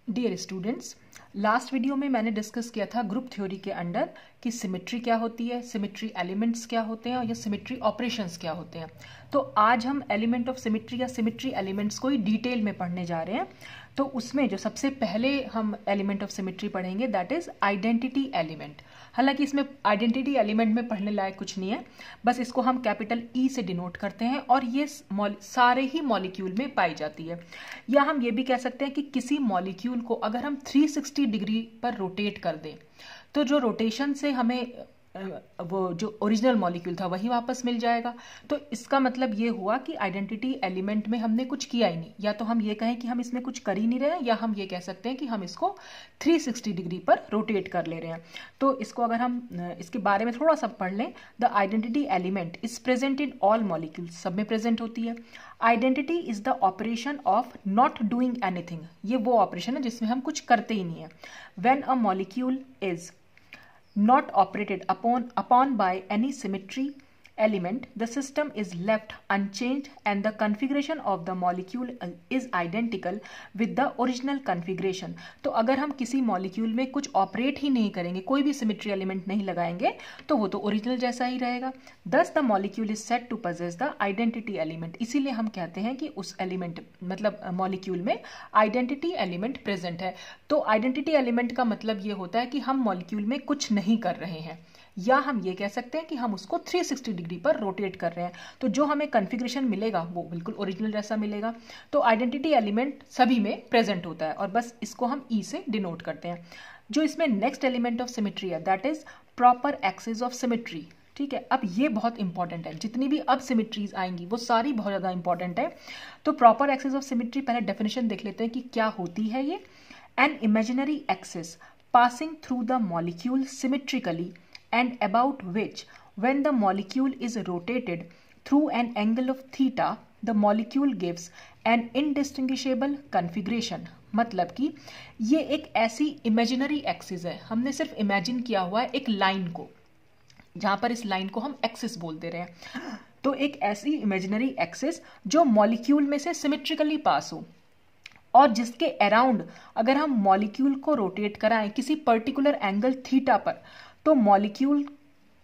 Dear students, last video में मैंने discuss किया था ग्रुप थ्योरी के अंडर कि सिमेट्री क्या होती है, सिमेट्री एलिमेंट्स क्या होते हैं और या सिमेट्री ऑपरेशंस क्या होते हैं। तो आज हम एलिमेंट ऑफ सिमेट्री या सिमेट्री एलिमेंट्स को ही डिटेल में पढ़ने जा रहे हैं। तो उसमें जो सबसे पहले हम एलिमेंट ऑफ सिमेट्री पढ़ेंगे दैट इज आइडेंटिटी एलिमेंट। हालांकि इसमें आइडेंटिटी एलिमेंट में पढ़ने लायक कुछ नहीं है, बस इसको हम कैपिटल ई से डिनोट करते हैं और ये सारे ही मॉलिक्यूल में पाई जाती है। या हम ये भी कह सकते हैं कि किसी मॉलिक्यूल को अगर हम 360 डिग्री पर रोटेट कर दें तो जो रोटेशन से हमें वो जो ओरिजिनल मॉलिक्यूल था वही वापस मिल जाएगा। तो इसका मतलब ये हुआ कि आइडेंटिटी एलिमेंट में हमने कुछ किया ही नहीं। या तो हम ये कहें कि हम इसमें कुछ कर ही नहीं रहे हैं, या हम ये कह सकते हैं कि हम इसको 360 डिग्री पर रोटेट कर ले रहे हैं। तो इसको अगर हम इसके बारे में थोड़ा सा पढ़ लें, the identity element is present in all molecules, सब में प्रेजेंट होती है। Identity is the operation of not doing anything, ये वो ऑपरेशन है जिसमें हम कुछ करते ही नहीं है। When a molecule is not operated upon by any symmetry element, the system is left unchanged and the configuration of the molecule is identical with the original configuration। तो अगर हम किसी मॉलिक्यूल में कुछ ऑपरेट ही नहीं करेंगे, कोई भी सिमेट्री एलिमेंट नहीं लगाएंगे, तो वो तो ओरिजिनल जैसा ही रहेगा। Thus the molecule is said to possess the identity element। इसीलिए हम कहते हैं कि उस एलिमेंट मतलब मॉलिक्यूल में आइडेंटिटी एलिमेंट प्रेजेंट है। तो आइडेंटिटी एलिमेंट का मतलब ये होता है कि हम मॉलिक्यूल में कुछ नहीं कर रहे हैं, या हम ये कह सकते हैं कि हम उसको 360 डिग्री पर रोटेट कर रहे हैं। तो जो हमें कॉन्फ़िगरेशन मिलेगा वो बिल्कुल ओरिजिनल जैसा मिलेगा। तो आइडेंटिटी एलिमेंट सभी में प्रेजेंट होता है और बस इसको हम ई से डिनोट करते हैं। जो इसमें नेक्स्ट एलिमेंट ऑफ सिमेट्री है that is proper axis of symmetry. ठीक है, अब ये बहुत इंपॉर्टेंट है। जितनी भी अब सिमेट्रीज आएंगी वो सारी बहुत ज़्यादा इंपॉर्टेंट है। तो प्रॉपर एक्सिस ऑफ सिमेट्री पहले डेफिनेशन देख लेते हैं कि क्या होती है ये। An imaginary axis passing through the molecule symmetrically and about which when the molecule is rotated through an angle of theta the molecule gives an indistinguishable configuration। मतलब कि ये एक ऐसी इमेजिनरी एक्सिस है, हमने सिर्फ इमेजिन किया हुआ है एक लाइन को, जहां पर इस लाइन को हम एक्सिस बोल दे रहे हैं। तो एक ऐसी इमेजिनरी एक्सिस जो मॉलिक्यूल में से सिमेट्रिकली पास हो और जिसके अराउंड अगर हम मॉलिक्यूल को रोटेट कराएं किसी पर्टिकुलर एंगल थीटा पर, तो मॉलिक्यूल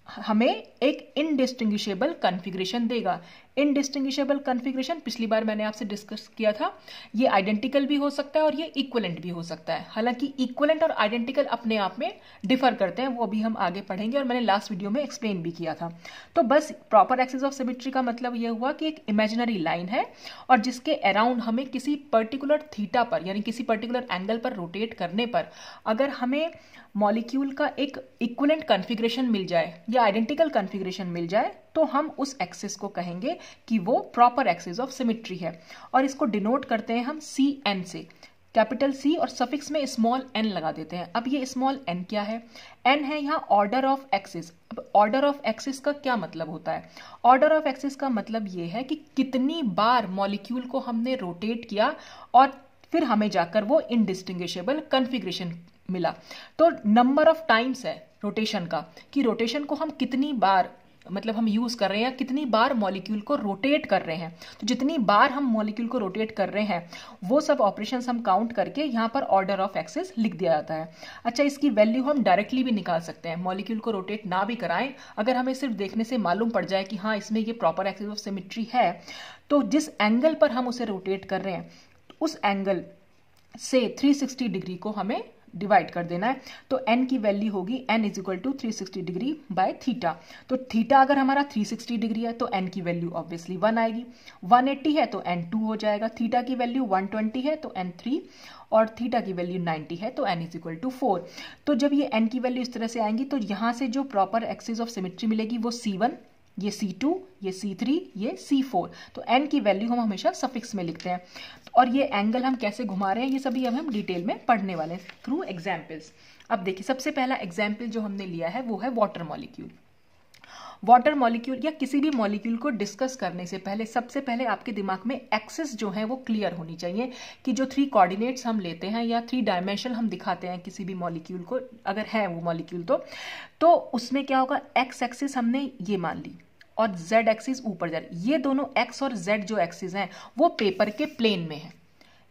हमें एक इनडिस्टिंग्विशेबल कॉन्फ़िगरेशन देगा। इनडिस्टिंग्विशेबल कॉन्फ़िगरेशन पिछली बार मैंने आपसे डिस्कस किया था, ये आइडेंटिकल भी हो सकता है और ये इक्विवेलेंट भी हो सकता है। हालांकि इक्विवेलेंट और आइडेंटिकल अपने आप में डिफर करते हैं, वो अभी हम आगे पढ़ेंगे और मैंने लास्ट वीडियो में एक्सप्लेन भी किया था। तो बस प्रॉपर एक्सिस ऑफ सिमेट्री का मतलब ये हुआ कि एक इमेजिनरी लाइन है और जिसके अराउंड हमें किसी पर्टिकुलर थीटा पर यानी किसी पर्टिकुलर एंगल पर रोटेट करने पर अगर हमें मॉलिक्यूल का एक इक्विवेलेंट कॉन्फ़िगरेशन मिल जाए या आइडेंटिकल कॉन्फ़िगरेशन मिल जाए, तो हम उस एक्सिस को कहेंगे कि वो प्रॉपर एक्सिस ऑफ सिमेट्री है। और इसको डिनोट करते हैं हम सी एन से, कैपिटल सी और सफिक्स में स्मॉल एन लगा देते हैं। अब ये स्मॉल एन क्या है? एन है यहाँ ऑर्डर ऑफ एक्सिस। अब ऑर्डर ऑफ एक्सिस का क्या मतलब होता है? ऑर्डर ऑफ एक्सिस का मतलब ये है कि कितनी बार मॉलिक्यूल को हमने रोटेट किया और फिर हमें जाकर वो इनडिस्टिंग्विशेबल कॉन्फ़िगरेशन मिला। तो नंबर ऑफ टाइम्स है रोटेशन का, कि रोटेशन को हम कितनी बार मतलब हम यूज कर रहे हैं, कितनी बार मॉलिक्यूल को रोटेट कर रहे हैं। तो जितनी बार हम मॉलिक्यूल को रोटेट कर रहे हैं वो सब ऑपरेशंस हम काउंट करके यहाँ पर ऑर्डर ऑफ एक्सिस लिख दिया जाता है। अच्छा, इसकी वैल्यू हम डायरेक्टली भी निकाल सकते हैं। मॉलिक्यूल को रोटेट ना भी कराएं, अगर हमें सिर्फ देखने से मालूम पड़ जाए कि हाँ इसमें ये प्रॉपर एक्सिस ऑफ सिमेट्री है, तो जिस एंगल पर हम उसे रोटेट कर रहे हैं उस एंगल से 360 डिग्री को हमें डिवाइड कर देना है। तो n की वैल्यू होगी n is equal to 360 degree by theta. तो थीटा अगर हमारा 360 डिग्री है तो n की वैल्यू ऑब्वियसली 1 आएगी। 180 है तो n 2 हो जाएगा। थीटा की वैल्यू 120 है तो n 3 और थीटा की वैल्यू 90 है तो n इज इक्वल टू 4। तो जब ये n की वैल्यू इस तरह से आएंगी तो यहाँ से जो प्रॉपर एक्सिस ऑफ सिमेट्री मिलेगी वो C1, ये C2, ये C3, ये C4। तो n की वैल्यू हम हमेशा सफिक्स में लिखते हैं। और ये एंगल हम कैसे घुमा रहे हैं ये सभी अब हम डिटेल में पढ़ने वाले हैं थ्रू एग्जाम्पल्स। अब देखिए, सबसे पहला एग्जाम्पल जो हमने लिया है वो है वाटर मॉलिक्यूल। वाटर मॉलिक्यूल या किसी भी मॉलिक्यूल को डिस्कस करने से पहले सबसे पहले आपके दिमाग में एक्सिस जो है वो क्लियर होनी चाहिए कि जो 3 कोऑर्डिनेट्स हम लेते हैं या 3 डायमेंशन हम दिखाते हैं किसी भी मॉलिक्यूल को, अगर है वो मॉलिक्यूल तो उसमें क्या होगा, एक्स एक्सिस हमने ये मान ली और z एक्सिस ऊपर जा रही। ये दोनों x और z जो एक्सिस हैं वो पेपर के प्लेन में है।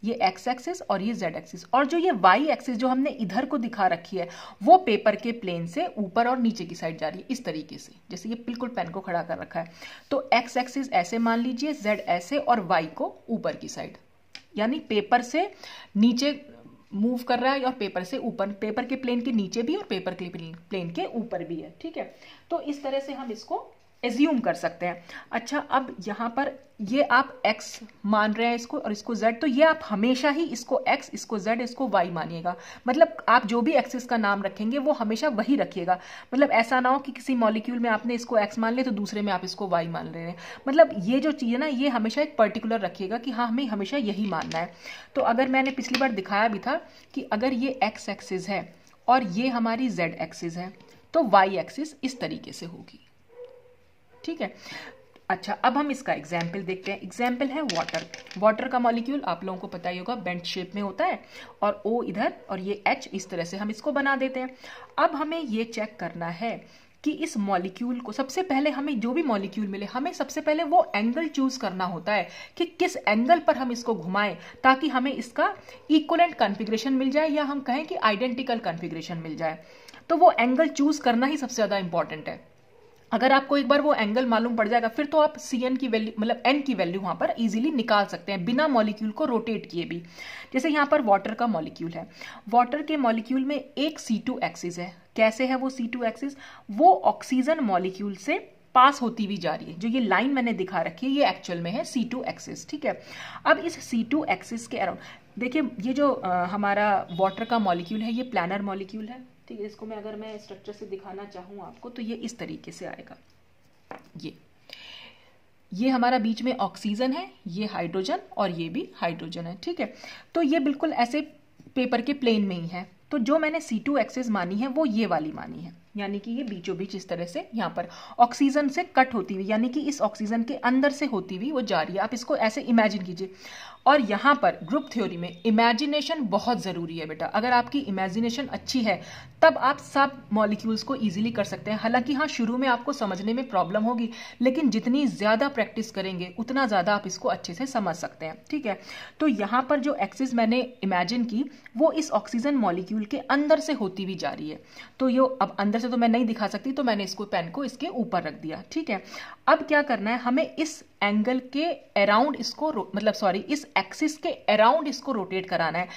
ये एक्स एक्सिस और ये जेड एक्सिस, और जो ये वाई एक्सिस जो हमने इधर को दिखा रखी है वो पेपर के प्लेन से ऊपर और नीचे की साइड जा रही है इस तरीके से, जैसे ये बिल्कुल पेन को खड़ा कर रखा है। तो एक्स एक्सिस ऐसे मान लीजिए, जेड ऐसे और वाई को ऊपर की साइड, यानी पेपर से नीचे मूव कर रहा है और पेपर से ऊपर, पेपर के प्लेन के नीचे भी और पेपर के प्लेन के ऊपर भी है, ठीक है। तो इस तरह से हम इसको एज्यूम कर सकते हैं। अच्छा, अब यहाँ पर ये आप x मान रहे हैं इसको और इसको z, तो ये आप हमेशा ही इसको x, इसको z, इसको y मानिएगा। मतलब आप जो भी एक्सिस का नाम रखेंगे वो हमेशा वही रखिएगा। मतलब ऐसा ना हो कि किसी मॉलिक्यूल में आपने इसको x मान लिया तो दूसरे में आप इसको y मान रहे हैं। मतलब ये जो चीज़ है ना, ये हमेशा एक पर्टिकुलर रखिएगा कि हाँ हमें हमेशा यही मानना है। तो अगर मैंने पिछली बार दिखाया भी था कि अगर ये x एक्सिस है और ये हमारी z एक्सिस है तो y एक्सिस इस तरीके से होगी, ठीक है। अच्छा, अब हम इसका एग्जाम्पल देखते हैं। एग्जाम्पल है वाटर। वाटर का मॉलिक्यूल आप लोगों को पता ही होगा, बेंट शेप में होता है और O इधर और ये H, इस तरह से हम इसको बना देते हैं। अब हमें ये चेक करना है कि इस मॉलिक्यूल को, सबसे पहले हमें जो भी मॉलिक्यूल मिले हमें सबसे पहले वो एंगल चूज करना होता है कि किस एंगल पर हम इसको घुमाएं ताकि हमें इसका इक्वलेंट कॉन्फ़िगरेशन मिल जाए, या हम कहें कि आइडेंटिकल कॉन्फ़िगरेशन मिल जाए। तो वो एंगल चूज करना ही सबसे ज्यादा इंपॉर्टेंट है। अगर आपको एक बार वो एंगल मालूम पड़ जाएगा फिर तो आप Cn की वैल्यू, मतलब n की वैल्यू वहां पर इजीली निकाल सकते हैं बिना मॉलिक्यूल को रोटेट किए भी। जैसे यहाँ पर वाटर का मॉलिक्यूल है, वाटर के मॉलिक्यूल में एक C2 एक्सिस है। कैसे है वो C2 एक्सिस? वो ऑक्सीजन मॉलिक्यूल से पास होती हुई जा रही है। जो ये लाइन मैंने दिखा रखी है ये एक्चुअल में है C2 एक्सिस, ठीक है। अब इस C2 एक्सिस के अराउंड देखिए, ये जो हमारा वाटर का मॉलिक्यूल है ये प्लानर मॉलिक्यूल है, ठीक है। इसको अगर मैं स्ट्रक्चर से दिखाना चाहूँ आपको तो ये इस तरीके से आएगा। ये हमारा बीच में ऑक्सीजन है, ये हाइड्रोजन और ये भी हाइड्रोजन है, ठीक है। तो ये बिल्कुल ऐसे पेपर के प्लेन में ही है। तो जो मैंने C2 एक्सिस मानी है वो ये वाली मानी है, यानी कि ये बीचों बीच इस तरह से यहाँ पर ऑक्सीजन से कट होती हुई, यानी कि इस ऑक्सीजन के अंदर से होती हुई वो जा रही है। आप इसको ऐसे इमेजिन कीजिए। और यहाँ पर ग्रुप थ्योरी में इमेजिनेशन बहुत ज़रूरी है बेटा। अगर आपकी इमेजिनेशन अच्छी है तब आप सब मॉलिक्यूल्स को इजीली कर सकते हैं। हालांकि हाँ, शुरू में आपको समझने में प्रॉब्लम होगी, लेकिन जितनी ज़्यादा प्रैक्टिस करेंगे उतना ज़्यादा आप इसको अच्छे से समझ सकते हैं, ठीक है। तो यहाँ पर जो एक्सिस मैंने इमेजिन की वो इस ऑक्सीजन मॉलिक्यूल के अंदर से होती हुई जा रही है। तो ये अब अंदर से तो मैं नहीं दिखा सकती, तो मैंने इसको पेन को इसके ऊपर रख दिया, ठीक है। अब क्या करना है, हमें इस एंगल के अराउंड इसको इस एक्सिस के अराउंड इसको रोटेट कराना है।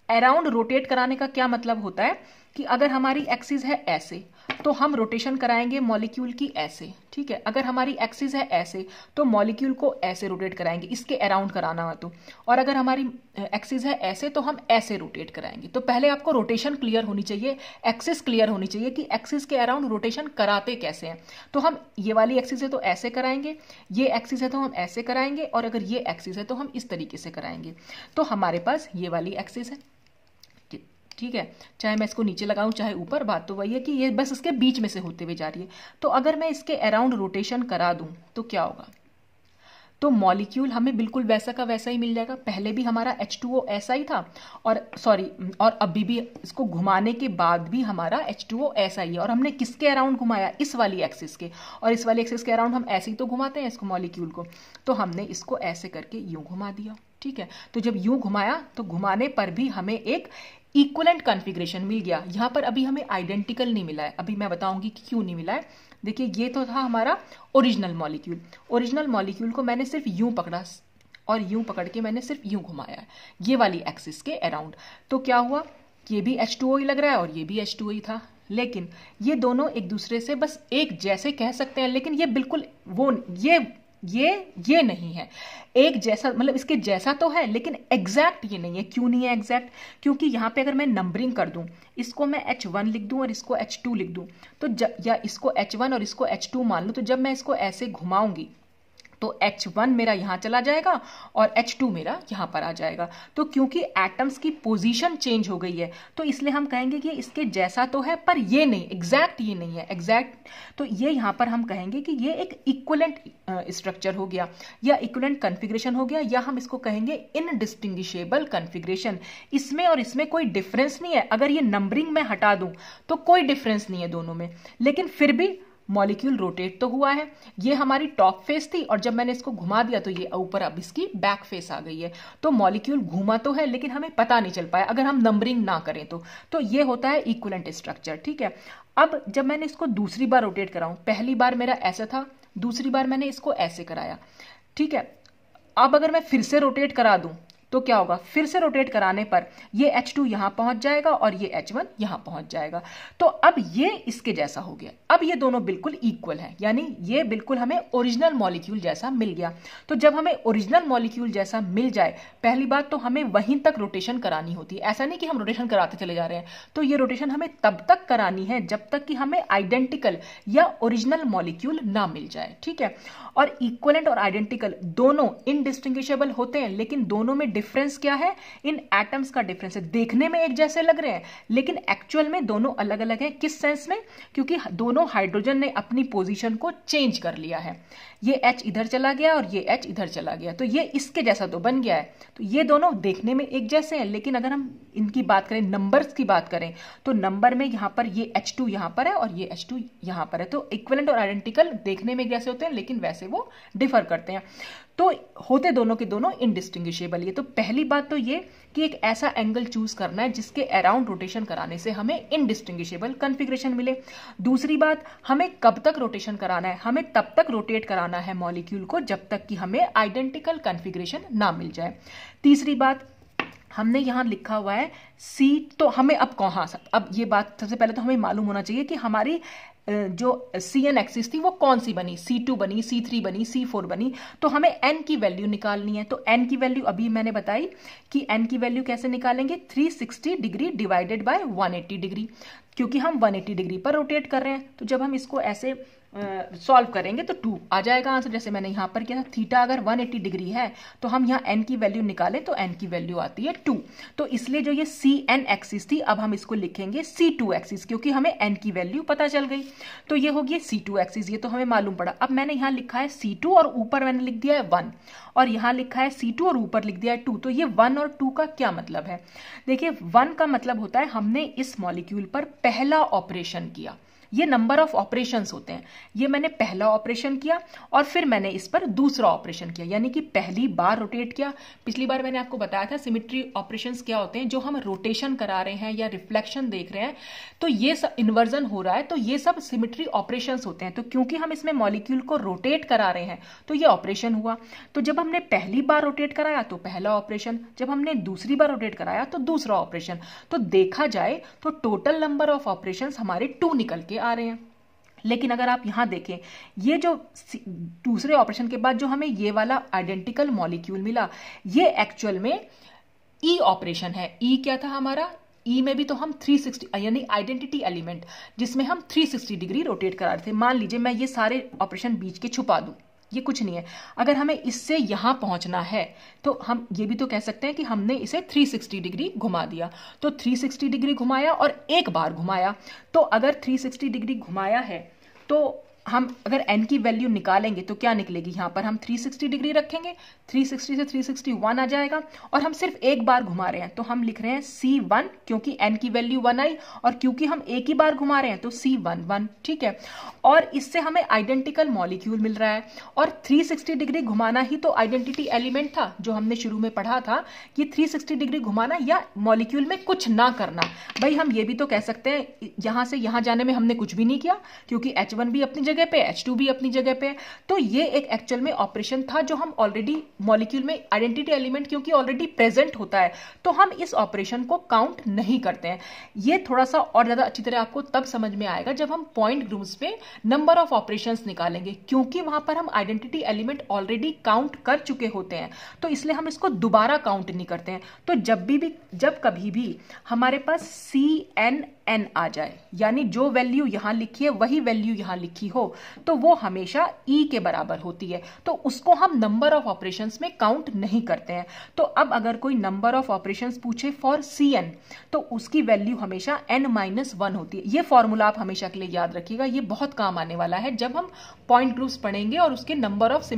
अराउंड रोटेट कराने का क्या मतलब होता है कि अगर हमारी एक्सिस है ऐसे तो हम रोटेशन कराएंगे मॉलिक्यूल की ऐसे, ठीक है। अगर हमारी एक्सिस है ऐसे तो मॉलिक्यूल को ऐसे रोटेट कराएंगे, इसके अराउंड कराना हो तो। और अगर हमारी एक्सिस है ऐसे तो हम ऐसे रोटेट कराएंगे। तो पहले आपको रोटेशन क्लियर होनी चाहिए, एक्सिस क्लियर होनी चाहिए कि एक्सिस के अराउंड रोटेशन कराते कैसे हैं। तो हम ये वाली एक्सिस है तो ऐसे कराएंगे, ये एक्सिस है तो हम ऐसे कराएंगे, और अगर ये एक्सिस है तो हम इस तरीके से कराएंगे। तो हमारे पास ये वाली एक्सिस है, ठीक है। चाहे मैं इसको नीचे लगाऊं चाहे ऊपर, बात तो वही है कि ये बस इसके बीच में से होते हुए जा रही है। तो अगर मैं इसके अराउंड रोटेशन करा दूं तो क्या होगा? तो मॉलिक्यूल हमें बिल्कुल वैसा का वैसा ही मिल जाएगा। पहले भी हमारा H2O ऐसा ही था, और अभी भी इसको घुमाने के बाद भी हमारा H2O ऐसा ही है। और हमने किसके अराउंड घुमाया? इस वाली एक्सिस के। और इस वाली एक्सिस के अराउंड हम ऐसे ही तो घुमाते हैं इसको, मॉलिक्यूल को। तो हमने इसको ऐसे करके यूं घुमा दिया, ठीक है। तो जब यूं घुमाया तो घुमाने पर भी हमें एक इक्वलेंट कॉन्फ़िगरेशन मिल गया। यहाँ पर अभी हमें आइडेंटिकल नहीं मिला है, अभी मैं बताऊंगी कि क्यों नहीं मिला है। देखिए, ये तो था हमारा ओरिजिनल मॉलिक्यूल। ओरिजिनल मॉलिक्यूल को मैंने सिर्फ यूं पकड़ा और यूं पकड़ के मैंने सिर्फ यूं घुमाया है ये वाली एक्सिस के अराउंड। तो क्या हुआ? ये भी H2O ही लग रहा है और ये भी H2O ही था, लेकिन ये दोनों एक दूसरे से बस एक जैसे कह सकते हैं, लेकिन ये बिल्कुल ये नहीं है एक जैसा। मतलब इसके जैसा तो है लेकिन एग्जैक्ट ये नहीं है। क्यों नहीं है एग्जैक्ट? क्योंकि यहाँ पे अगर मैं नंबरिंग कर दूं, इसको मैं H1 लिख दूं और इसको H2 लिख दूं, तो या इसको H1 और इसको H2 मान लूं, तो जब मैं इसको ऐसे घुमाऊंगी तो H1 मेरा यहाँ चला जाएगा और H2 मेरा यहाँ पर आ जाएगा। तो क्योंकि एटम्स की पोजीशन चेंज हो गई है तो इसलिए हम कहेंगे कि इसके जैसा तो है पर ये नहीं, एग्जैक्ट ये नहीं है। एग्जैक्ट तो ये यहाँ पर हम कहेंगे कि ये एक इक्वलेंट स्ट्रक्चर हो गया या इक्वलेंट कॉन्फ़िगरेशन हो गया, या हम इसको कहेंगे इनडिस्टिंग्विशेबल कॉन्फ़िगरेशन। इसमें और इसमें कोई डिफरेंस नहीं है। अगर ये नंबरिंग में हटा दूं तो कोई डिफरेंस नहीं है दोनों में, लेकिन फिर भी मॉलिक्यूल रोटेट तो हुआ है, ये हमारी टॉप फेस थी और जब मैंने इसको घुमा दिया तो ये ऊपर अब इसकी बैक फेस आ गई है। तो मॉलिक्यूल घूमा तो है लेकिन हमें पता नहीं चल पाया अगर हम नंबरिंग ना करें तो ये होता है इक्विवेलेंट स्ट्रक्चर। ठीक है, अब जब मैंने इसको दूसरी बार रोटेट कराऊं, पहली बार मेरा ऐसा था, दूसरी बार मैंने इसको ऐसे कराया। ठीक है, अब अगर मैं फिर से रोटेट करा दूं तो क्या होगा, फिर से रोटेट कराने पर ये H2 यहां पहुंच जाएगा और ये H1 यहां पहुंच जाएगा। तो अब ये इसके जैसा हो गया, अब ये दोनों बिल्कुल इक्वल हैं, यानी ये बिल्कुल हमें ओरिजिनल मॉलिक्यूल जैसा मिल गया। तो जब हमें ओरिजिनल मॉलिक्यूल जैसा मिल जाए, पहली बात तो हमें वहीं तक रोटेशन करानी होती है, ऐसा नहीं कि हम रोटेशन कराते चले जा रहे हैं। तो ये रोटेशन हमें तब तक करानी है जब तक कि हमें आइडेंटिकल या ओरिजिनल मॉलिक्यूल ना मिल जाए। ठीक है, और इक्विवेलेंट और आइडेंटिकल दोनों इनडिस्टिंग्विशेबल होते हैं, लेकिन दोनों में डिफरेंस क्या है, इन एटम्स का डिफरेंस है। देखने में एक जैसे लग रहे हैं लेकिन एक्चुअल में दोनों अलग अलग हैं। किस सेंस में, क्योंकि दोनों हाइड्रोजन ने अपनी पोजीशन को चेंज कर लिया है, ये H इधर चला गया और ये H इधर चला गया, तो ये इसके जैसा तो बन गया है। तो ये दोनों देखने में एक जैसे हैं, लेकिन अगर हम इनकी बात करें, नंबर्स की बात करें, तो नंबर में यहां पर ये H2 यहां पर है और ये H2 यहां पर है। तो इक्विवेलेंट और आइडेंटिकल देखने में एक जैसे होते हैं लेकिन वैसे वो डिफर करते हैं। तो होते दोनों के दोनों इनडिस्टिंग्विशेबल। ये तो पहली बात तो ये कि एक ऐसा एंगल चूज करना है जिसके अराउंड रोटेशन कराने से हमें इनडिस्टिंग्विशेबल कॉन्फ़िगरेशन मिले। दूसरी बात, हमें कब तक रोटेशन कराना है, हमें तब तक रोटेट कराना है मॉलिक्यूल को जब तक कि हमें आइडेंटिकल कॉन्फ़िगरेशन ना मिल जाए। तीसरी बात, हमने यहां लिखा हुआ है C, तो हमें अब कहां, अब ये बात सबसे पहले तो हमें मालूम होना चाहिए कि हमारी जो CN एक्सिस थी वो कौन सी बनी, C2 बनी, C3 बनी, C4 बनी। तो हमें N की वैल्यू निकालनी है। तो N की वैल्यू अभी मैंने बताई कि N की वैल्यू कैसे निकालेंगे, 360 डिग्री डिवाइडेड बाय 180 डिग्री, क्योंकि हम 180 डिग्री पर रोटेट कर रहे हैं। तो जब हम इसको ऐसे सॉल्व करेंगे तो 2 आ जाएगा आंसर, जैसे मैंने यहां पर किया था। थीटा अगर 180 डिग्री है तो हम यहां N की वैल्यू निकालें तो N की वैल्यू आती है 2। तो इसलिए जो ये CN एक्सिस थी अब हम इसको लिखेंगे C2 एक्सिस, क्योंकि हमें N की वैल्यू पता चल गई। तो ये होगी C2 एक्सिस, ये तो हमें मालूम पड़ा। अब मैंने यहां लिखा है C2 और ऊपर मैंने लिख दिया है 1, और यहां लिखा है C2 और ऊपर लिख दिया है 2। तो ये 1 और 2 का क्या मतलब है, देखिए 1 का मतलब होता है हमने इस मॉलिक्यूल पर पहला ऑपरेशन किया। ये नंबर ऑफ ऑपरेशंस होते हैं, ये मैंने पहला ऑपरेशन किया और फिर मैंने इस पर दूसरा ऑपरेशन किया, यानी कि पहली बार रोटेट किया। पिछली बार मैंने आपको बताया था सिमेट्री ऑपरेशंस क्या होते हैं, जो हम रोटेशन करा रहे हैं या रिफ्लेक्शन देख रहे हैं तो ये सब इन्वर्जन हो रहा है, तो ये सब सिमेट्री ऑपरेशंस होते हैं। तो क्योंकि हम इसमें मॉलिक्यूल को रोटेट करा रहे हैं तो ये ऑपरेशन हुआ। तो जब हमने पहली बार रोटेट कराया तो पहला ऑपरेशन, जब हमने दूसरी बार रोटेट कराया तो दूसरा ऑपरेशन। तो देखा जाए तो टोटल नंबर ऑफ ऑपरेशंस हमारे 2 निकल के आ रहे हैं। लेकिन अगर आप यहां देखें, ये जो दूसरे ऑपरेशन के बाद जो हमें ये वाला आइडेंटिकल मॉलिक्यूल मिला, ये एक्चुअल में ई ऑपरेशन है। ई क्या था हमारा, ई में भी तो हम 360 यानी आइडेंटिटी एलिमेंट, जिसमें हम 360 डिग्री रोटेट करा रहे थे। मान लीजिए मैं ये सारे ऑपरेशन बीच के छुपा दूं, ये कुछ नहीं है। अगर हमें इससे यहां पहुंचना है तो हम ये भी तो कह सकते हैं कि हमने इसे 360 डिग्री घुमा दिया। तो 360 डिग्री घुमाया और एक बार घुमाया, तो अगर 360 डिग्री घुमाया है तो हम अगर n की वैल्यू निकालेंगे तो क्या निकलेगी, यहां पर हम 360 डिग्री रखेंगे, 360 से 361 आ जाएगा, और हम सिर्फ एक बार घुमा रहे हैं तो हम लिख रहे हैं C1, क्योंकि n की वैल्यू 1 आई, और क्योंकि हम एक ही बार घुमा रहे हैं तो C11। ठीक है, और इससे हमें आइडेंटिकल मॉलिक्यूल मिल रहा है। और 360 डिग्री घुमाना ही तो आइडेंटिटी एलिमेंट था जो हमने शुरू में पढ़ा था कि 360 डिग्री घुमाना या मॉलिक्यूल में कुछ ना करना। भाई हम ये भी तो कह सकते हैं यहां से यहां जाने में हमने कुछ भी नहीं किया, क्योंकि H1 भी अपनी जगह पे, H2 भी अपनी जगह पे। तो ये एक एक्चुअल में ऑपरेशन था जो हम ऑलरेडी मॉलिक्यूल में आइडेंटिटी एलिमेंट क्योंकि ऑलरेडी प्रेजेंट होता है तो हम इस ऑपरेशन को काउंट नहीं करते हैं। ये थोड़ा सा और ज्यादा अच्छी तरह आपको तब समझ में आएगा जब हम पॉइंट ग्रुप्स पे नंबर ऑफ ऑपरेशंस निकालेंगे, क्योंकि वहां पर हम आइडेंटिटी एलिमेंट ऑलरेडी काउंट कर चुके होते हैं, तो इसलिए हम इसको दोबारा काउंट नहीं करते हैं। तो जब कभी भी हमारे पास CNN आ जाए, यानी जो वैल्यू यहां लिखी है वही वैल्यू यहां लिखी हो, तो वो हमेशा E के बराबर होती है, तो उसको हम नंबर ऑफ ऑपरेशंस में काउंट नहीं करते हैं। तो अब अगर कोई नंबर ऑफ ऑपरेशंस पूछे फॉर CN तो उसकी वैल्यू हमेशा N-1 होती है। ये फॉर्मूला आप हमेशा के लिए याद रखिएगा, ये बहुत काम आने वाला है जब हम पॉइंट ग्रुप्स पढ़ेंगे और उसके नंबर ऑफ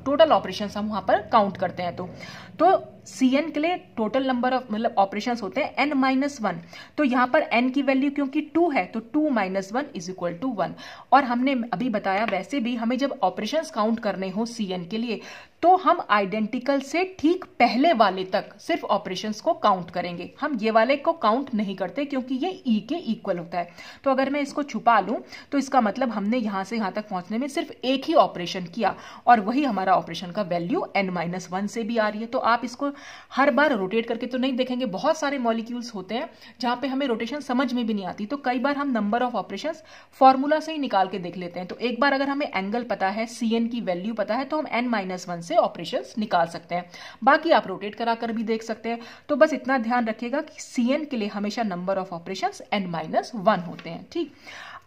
टोटल ऑपरेशंस हम वहां पर काउंट करते हैं। तो Cn के लिए टोटल नंबर ऑफ मतलब ऑपरेशंस होते हैं n-1, तो यहाँ पर n की वैल्यू क्योंकि 2 है तो 2 - 1 = 1। और हमने अभी बताया वैसे भी हमें जब ऑपरेशंस काउंट करने हो Cn के लिए तो हम आइडेंटिकल से ठीक पहले वाले तक सिर्फ ऑपरेशंस को काउंट करेंगे, हम ये वाले को काउंट नहीं करते क्योंकि ये ई के इक्वल होता है। तो अगर मैं इसको छुपा लूं तो इसका मतलब हमने यहां से यहां तक पहुंचने में सिर्फ एक ही ऑपरेशन किया और वही हमारा ऑपरेशन का वैल्यू n-1 से भी आ रही है। तो आप इसको हर बार रोटेट करके तो नहीं देखेंगे, बहुत सारे मॉलिक्यूल्स होते हैं जहां पे हमें रोटेशन समझ में भी नहीं आती, तो कई बार हम नंबर ऑफ ऑपरेशंस फॉर्मूला से ही निकाल के देख लेते हैं। तो एक बार अगर हमें एंगल पता है, Cn की वैल्यू पता है, तो हम n-1 से ऑपरेशंस निकाल सकते हैं। बाकी आप रोटेट कराकर भी देख सकते हैं। तो बस इतना ध्यान रखिएगा कि Cn के लिए हमेशा नंबर ऑफ ऑपरेशंस n-1 होते हैं। ठीक,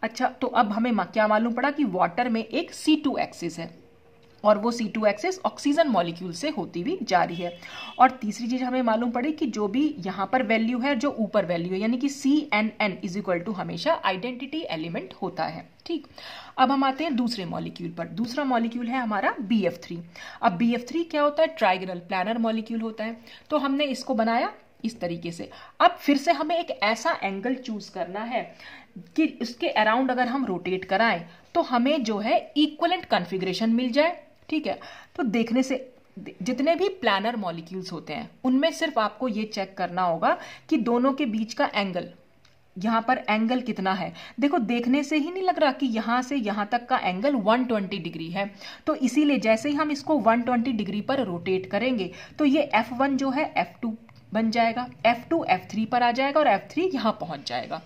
अच्छा, तो अब हमें क्या मालूम पड़ा कि वाटर में एक C2 एक्सिस है और वो C2 एक्सिस ऑक्सीजन मॉलिक्यूल से होती हुई जा रही है। और तीसरी चीज हमें मालूम पड़ी कि जो भी यहाँ पर वैल्यू है, जो ऊपर वैल्यू है, यानी कि CNN = हमेशा आइडेंटिटी एलिमेंट होता है। ठीक, अब हम आते हैं दूसरे मॉलिक्यूल पर। दूसरा मॉलिक्यूल है हमारा BF3। अब BF3 क्या होता है? ट्राइगोनल प्लानर मॉलिक्यूल होता है। तो हमने इसको बनाया इस तरीके से। अब फिर से हमें एक ऐसा एंगल चूज करना है कि इसके अराउंड अगर हम रोटेट कराएं तो हमें जो है इक्विवेलेंट कॉन्फ़िगरेशन मिल जाए। ठीक है, तो देखने से जितने भी प्लानर मॉलिक्यूल्स होते हैं उनमें सिर्फ आपको ये चेक करना होगा कि दोनों के बीच का एंगल, यहां पर एंगल कितना है। देखो, देखने से ही नहीं लग रहा कि यहां से यहां तक का एंगल 120 डिग्री है। तो इसीलिए जैसे ही हम इसको 120 डिग्री पर रोटेट करेंगे तो ये F1 जो है F2 बन जाएगा, F2 F3 पर आ जाएगा और F3 यहां पहुंच जाएगा।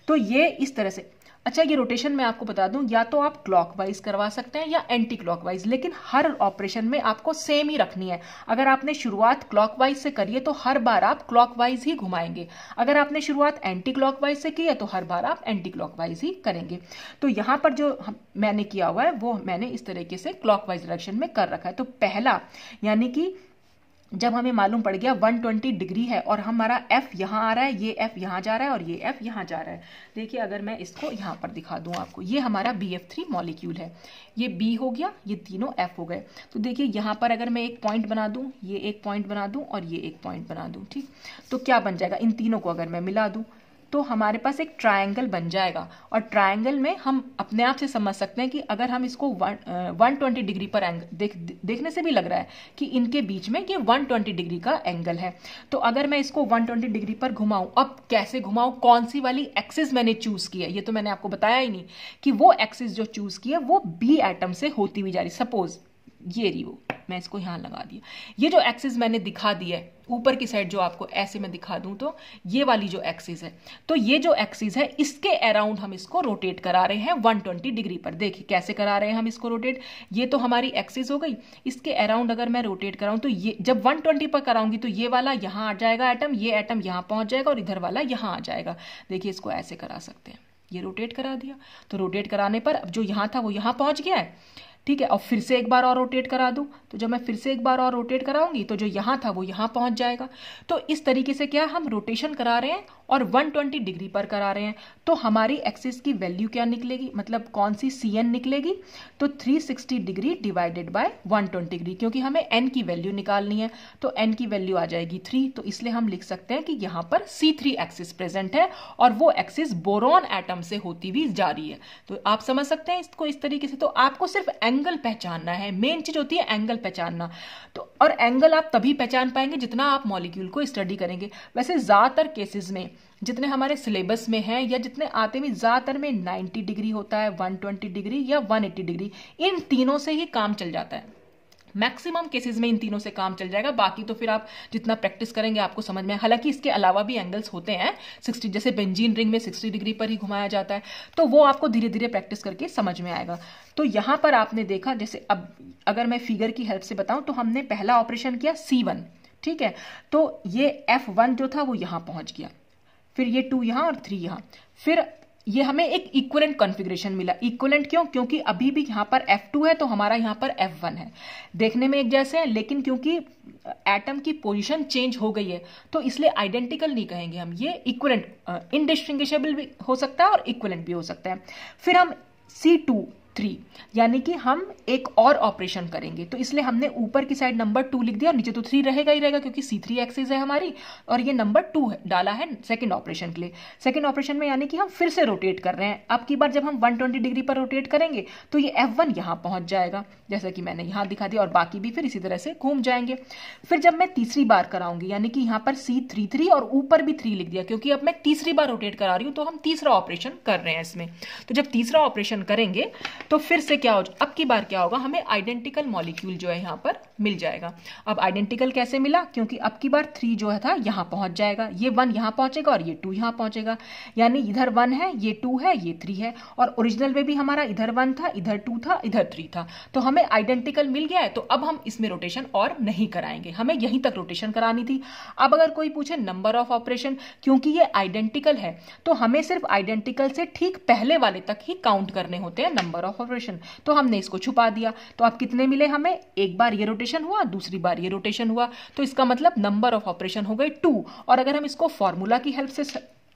तो ये इस तरह से। अच्छा, ये रोटेशन मैं आपको बता दूं, या तो आप क्लॉकवाइज करवा सकते हैं या एंटी क्लॉकवाइज, लेकिन हर ऑपरेशन में आपको सेम ही रखनी है। अगर आपने शुरुआत क्लॉकवाइज से करी है तो हर बार आप क्लॉकवाइज ही घुमाएंगे। अगर आपने शुरुआत एंटी क्लॉकवाइज से की है तो हर बार आप एंटी क्लॉकवाइज ही करेंगे। तो यहां पर जो मैंने किया हुआ है वो मैंने इस तरीके से क्लॉकवाइज डायरेक्शन में कर रखा है। तो पहला, यानी कि जब हमें मालूम पड़ गया 120 डिग्री है और हमारा F यहाँ आ रहा है, ये F यहाँ जा रहा है और ये F यहाँ जा रहा है। देखिए, अगर मैं इसको यहाँ पर दिखा दूँ आपको, ये हमारा BF3 मॉलिक्यूल है, ये B हो गया, ये तीनों F हो गए। तो देखिए यहाँ पर अगर मैं एक पॉइंट बना दूँ, ये एक पॉइंट बना दूँ और ये एक पॉइंट बना दूँ, ठीक, तो क्या बन जाएगा? इन तीनों को अगर मैं मिला दूँ तो हमारे पास एक ट्रायंगल बन जाएगा। और ट्रायंगल में हम अपने आप से समझ सकते हैं कि अगर हम इसको 120 डिग्री पर एंगल देखने से भी लग रहा है कि इनके बीच में ये 120 डिग्री का एंगल है। तो अगर मैं इसको 120 डिग्री पर घुमाऊं, अब कैसे घुमाऊं, कौन सी वाली एक्सिस मैंने चूज की है, ये तो मैंने आपको बताया ही नहीं कि वो एक्सिस जो चूज की है वो B एटम से होती हुई जा रही। सपोज ये रही वो, मैं इसको यहां लगा दिया। ये जो एक्सिस मैंने दिखा दी है ऊपर की साइड, जो आपको ऐसे मैं दिखा दूं तो ये वाली जो एक्सिस है, तो ये जो एक्सिस है इसके अराउंड हम इसको रोटेट करा रहे हैं 120 डिग्री पर। देखिए कैसे करा रहे हैं हम इसको रोटेट। ये तो हमारी एक्सिस हो गई, इसके अराउंड अगर मैं रोटेट कराऊं तो ये जब 120 पर कराऊंगी तो ये वाला यहां आ जाएगा एटम, ये एटम यहां पहुंच जाएगा और इधर वाला यहां आ जाएगा। देखिए इसको ऐसे करा सकते हैं, ये रोटेट करा दिया। तो रोटेट कराने पर अब जो यहां था वो यहां पहुंच गया है, ठीक है। और फिर से एक बार और रोटेट करा दूं, तो जब मैं फिर से एक बार और रोटेट कराऊंगी तो जो यहां था वो यहां पहुंच जाएगा। तो इस तरीके से क्या हम रोटेशन करा रहे हैं और 120 डिग्री पर करा रहे हैं। तो हमारी एक्सिस की वैल्यू क्या निकलेगी, मतलब कौन सी Cn निकलेगी, तो 360 डिग्री डिवाइडेड बाय 120 डिग्री, क्योंकि हमें n की वैल्यू निकालनी है। तो n की वैल्यू आ जाएगी 3, तो इसलिए हम लिख सकते हैं कि यहां पर C3 एक्सिस प्रेजेंट है और वो एक्सिस बोरॉन एटम से होती हुई जा रही है। तो आप समझ सकते हैं इसको इस तरीके से। तो आपको सिर्फ एंगल पहचानना है, मेन चीज होती है एंगल पहचानना। तो और एंगल आप तभी पहचान पाएंगे जितना आप मॉलिक्यूल को स्टडी करेंगे। वैसे ज्यादातर केसेस में जितने हमारे सिलेबस में हैं या जितने आते हैं, ज्यादातर में 90 डिग्री होता है, 120 डिग्री या 180 डिग्री, इन तीनों से ही काम चल जाता है। मैक्सिमम केसेस में इन तीनों से काम चल जाएगा। बाकी तो फिर आप जितना प्रैक्टिस करेंगे आपको समझ में। हालांकि इसके अलावा भी एंगल्स होते हैं 60, जैसे बेंजीन रिंग में 60 डिग्री पर ही घुमाया जाता है, तो वो आपको धीरे धीरे प्रैक्टिस करके समझ में आएगा। तो यहां पर आपने देखा, जैसे अब अगर मैं फिगर की हेल्प से बताऊं तो हमने पहला ऑपरेशन किया C1, ठीक है। तो ये F1 जो था वो यहां पहुंच गया, फिर ये 2 यहां और 3 यहां, फिर ये हमें एक इक्विवेलेंट कॉन्फ़िगरेशन मिला। इक्विवेलेंट क्यों? क्योंकि अभी भी यहां पर F2 है तो हमारा यहां पर F1 है। देखने में एक जैसे हैं, लेकिन क्योंकि एटम की पोजीशन चेंज हो गई है तो इसलिए आइडेंटिकल नहीं कहेंगे हम, ये इक्विवेलेंट, इनडिस्टिंग्विशेबल भी हो सकता है और इक्विवेलेंट भी हो सकता है। फिर हम C2 3, यानी कि हम एक और ऑपरेशन करेंगे, तो इसलिए हमने ऊपर की साइड नंबर 2 लिख दिया और नीचे तो 3 रहेगा ही रहेगा क्योंकि C3 एक्सिस है हमारी और ये नंबर 2 है, डाला है सेकंड ऑपरेशन के लिए। सेकंड ऑपरेशन में यानी कि हम फिर से रोटेट कर रहे हैं। अब की बार जब हम 120 डिग्री पर रोटेट करेंगे तो ये F1 यहाँ पहुंच जाएगा जैसा कि मैंने यहाँ दिखा दिया और बाकी भी फिर इसी तरह से घूम जाएंगे। फिर जब मैं तीसरी बार कराऊंगी यानी कि यहाँ पर C33 और ऊपर भी 3 लिख दिया क्योंकि अब मैं तीसरी बार रोटेट करा रही हूँ तो हम तीसरा ऑपरेशन कर रहे हैं इसमें। तो जब तीसरा ऑपरेशन करेंगे तो फिर से क्या हो, अब की बार क्या होगा, हमें आइडेंटिकल मॉलिक्यूल जो है यहाँ पर मिल जाएगा। अब आइडेंटिकल कैसे मिला, क्योंकि अब की बार 3 जो है था यहाँ पहुंच जाएगा, ये 1 यहाँ पहुंचेगा और ये 2 यहाँ पहुंचेगा, यानी इधर 1 है, ये 2 है, ये 3 है और ओरिजिनल में भी हमारा इधर 1 था, इधर 2 था, इधर 3 था। तो हमें आइडेंटिकल मिल गया है। तो अब हम इसमें रोटेशन और नहीं कराएंगे, हमें यहीं तक रोटेशन करानी थी। अब अगर कोई पूछे नंबर ऑफ ऑपरेशन, क्योंकि ये आइडेंटिकल है तो हमें सिर्फ आइडेंटिकल से ठीक पहले वाले तक ही काउंट करने होते हैं नंबर ऑफ ऑपरेशन, तो हमने इसको छुपा दिया। तो अब कितने मिले हमें, एक बार ये रोटेशन हुआ, दूसरी बार ये रोटेशन हुआ, तो इसका मतलब नंबर ऑफ ऑपरेशन हो गए 2। और अगर हम इसको फॉर्मूला की हेल्प से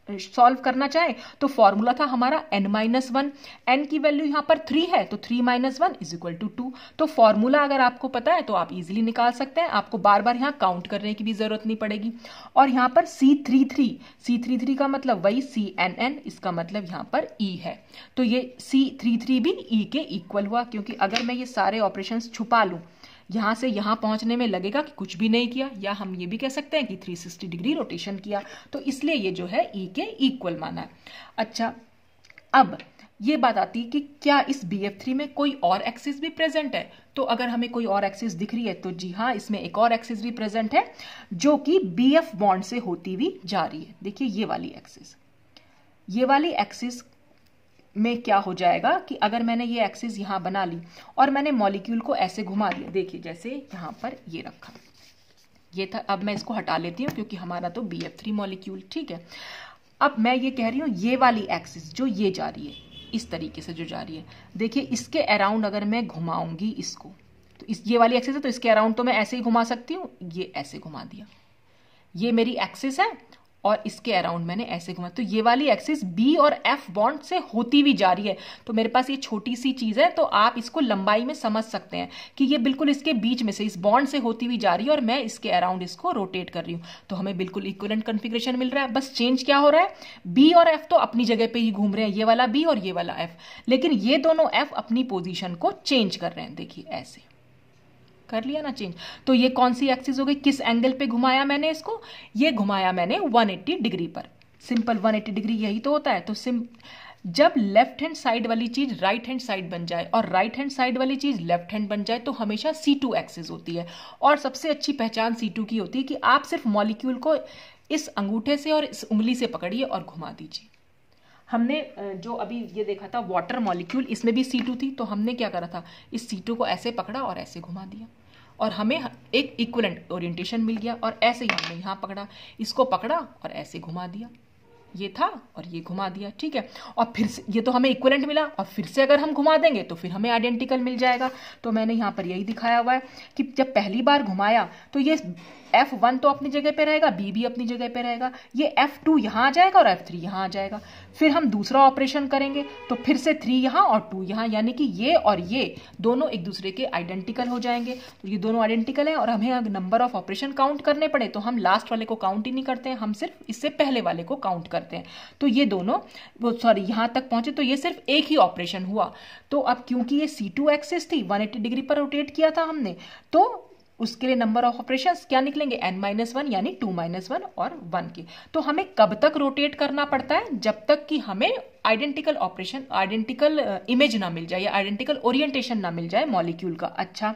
सॉल्व करना चाहें तो फॉर्मूला था हमारा n-1, n की वैल्यू यहां पर 3 है तो 3 - 1 = 2। तो फॉर्मूला अगर आपको पता है तो आप इजीली निकाल सकते हैं, आपको बार बार यहां काउंट करने की भी जरूरत नहीं पड़ेगी। और यहां पर C33 का मतलब वही CNN, इसका मतलब यहां पर E है, तो ये C33 भी E के इक्वल हुआ, क्योंकि अगर मैं ये सारे ऑपरेशंस छुपा लूं यहां से यहां पहुंचने में लगेगा कि कुछ भी नहीं किया, या हम ये भी कह सकते हैं कि 360 डिग्री रोटेशन किया, तो इसलिए ये जो है E के इक्वल माना है। अच्छा, अब ये बात आती है कि क्या इस BF3 में कोई और एक्सिस भी प्रेजेंट है। तो अगर हमें कोई और एक्सिस दिख रही है तो जी हाँ, इसमें एक और एक्सिस भी प्रेजेंट है जो कि BF बॉन्ड से होती हुई जा रही है। देखिए ये वाली एक्सिस, ये वाली एक्सिस में क्या हो जाएगा कि अगर मैंने ये एक्सिस यहां बना ली और मैंने मॉलिक्यूल को ऐसे घुमा दिया, देखिए जैसे यहां पर ये रखा, ये था। अब मैं इसको हटा लेती हूं क्योंकि हमारा तो BF3 मॉलिक्यूल, ठीक है। अब मैं ये कह रही हूं ये वाली एक्सिस जो ये जा रही है, इस तरीके से जो जा रही है, देखिए इसके अराउंड अगर मैं घुमाऊंगी इसको, तो ये वाली एक्सिस है तो इसके अराउंड तो मैं ऐसे ही घुमा सकती हूँ, ये ऐसे घुमा दिया, ये मेरी एक्सिस है और इसके अराउंड मैंने ऐसे घुमा, तो ये वाली एक्सिस B और F बॉन्ड से होती हुई जा रही है। तो मेरे पास ये छोटी सी चीज है तो आप इसको लंबाई में समझ सकते हैं कि ये बिल्कुल इसके बीच में से इस बॉन्ड से होती हुई जा रही है और मैं इसके अराउंड इसको रोटेट कर रही हूं, तो हमें बिल्कुल इक्विवेलेंट कॉन्फ़िगरेशन मिल रहा है। बस चेंज क्या हो रहा है, B और F तो अपनी जगह पे ही घूम रहे हैं, ये वाला B और ये वाला F, लेकिन ये दोनों F अपनी पोजिशन को चेंज कर रहे हैं। देखिए ऐसे कर लिया ना चेंज। तो ये कौन सी एक्सिस हो गई, किस एंगल पे घुमाया मैंने इसको, ये घुमाया मैंने 180 डिग्री पर। सिंपल 180 डिग्री यही तो होता है। तो जब लेफ्ट हैंड साइड वाली चीज राइट हैंड साइड बन जाए और राइट हैंड साइड वाली चीज लेफ्ट हैंड बन जाए तो हमेशा C2 एक्सिस होती है। और सबसे अच्छी पहचान C2 की होती है कि आप सिर्फ मॉलिक्यूल को इस अंगूठे से और इस उंगली से पकड़िए और घुमा दीजिए। हमने जो अभी ये देखा था वाटर मॉलिक्यूल, इसमें भी C2 थी, तो हमने क्या करा था, इस C2 को ऐसे पकड़ा और ऐसे घुमा दिया और हमें एक इक्विवेलेंट ओरिएंटेशन मिल गया। और ऐसे ही हमने यहाँ पकड़ा, इसको पकड़ा और ऐसे घुमा दिया, ये था और ये घुमा दिया, ठीक है। और फिर से ये तो हमें इक्विवेलेंट मिला और फिर से अगर हम घुमा देंगे तो फिर हमें आइडेंटिकल मिल जाएगा। तो मैंने यहाँ पर यही दिखाया हुआ है कि जब पहली बार घुमाया तो ये F1 तो अपनी जगह पे रहेगा, B भी अपनी जगह पे रहेगा, ये F2 यहाँ आ जाएगा और F3 यहाँ आ जाएगा। फिर हम दूसरा ऑपरेशन करेंगे तो फिर से 3 यहाँ और 2 यहाँ, यानी कि ये और ये दोनों एक दूसरे के आइडेंटिकल हो जाएंगे। तो ये दोनों आइडेंटिकल है और हमें अगर नंबर ऑफ ऑपरेशन काउंट करने पड़े तो हम लास्ट वाले को काउंट ही नहीं करते हैं, हम सिर्फ इससे पहले वाले को काउंट करते हैं। तो ये दोनों यहाँ तक पहुंचे तो ये सिर्फ एक ही ऑपरेशन हुआ। तो अब क्योंकि ये C2 एक्सिस थी, 180 डिग्री पर रोटेट किया था हमने, तो उसके लिए नंबर ऑफ ऑपरेशंस क्या निकलेंगे, n-1 यानी 2 - 1 और 1 के। तो हमें कब तक रोटेट करना पड़ता है, जब तक कि हमें आइडेंटिकल ऑपरेशन, आइडेंटिकल इमेज ना मिल जाए या आइडेंटिकल ओरिएंटेशन ना मिल जाए मॉलिक्यूल का। अच्छा,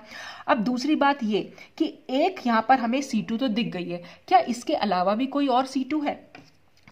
अब दूसरी बात ये कि एक यहाँ पर हमें C2 तो दिख गई है, क्या इसके अलावा भी कोई और C2 है।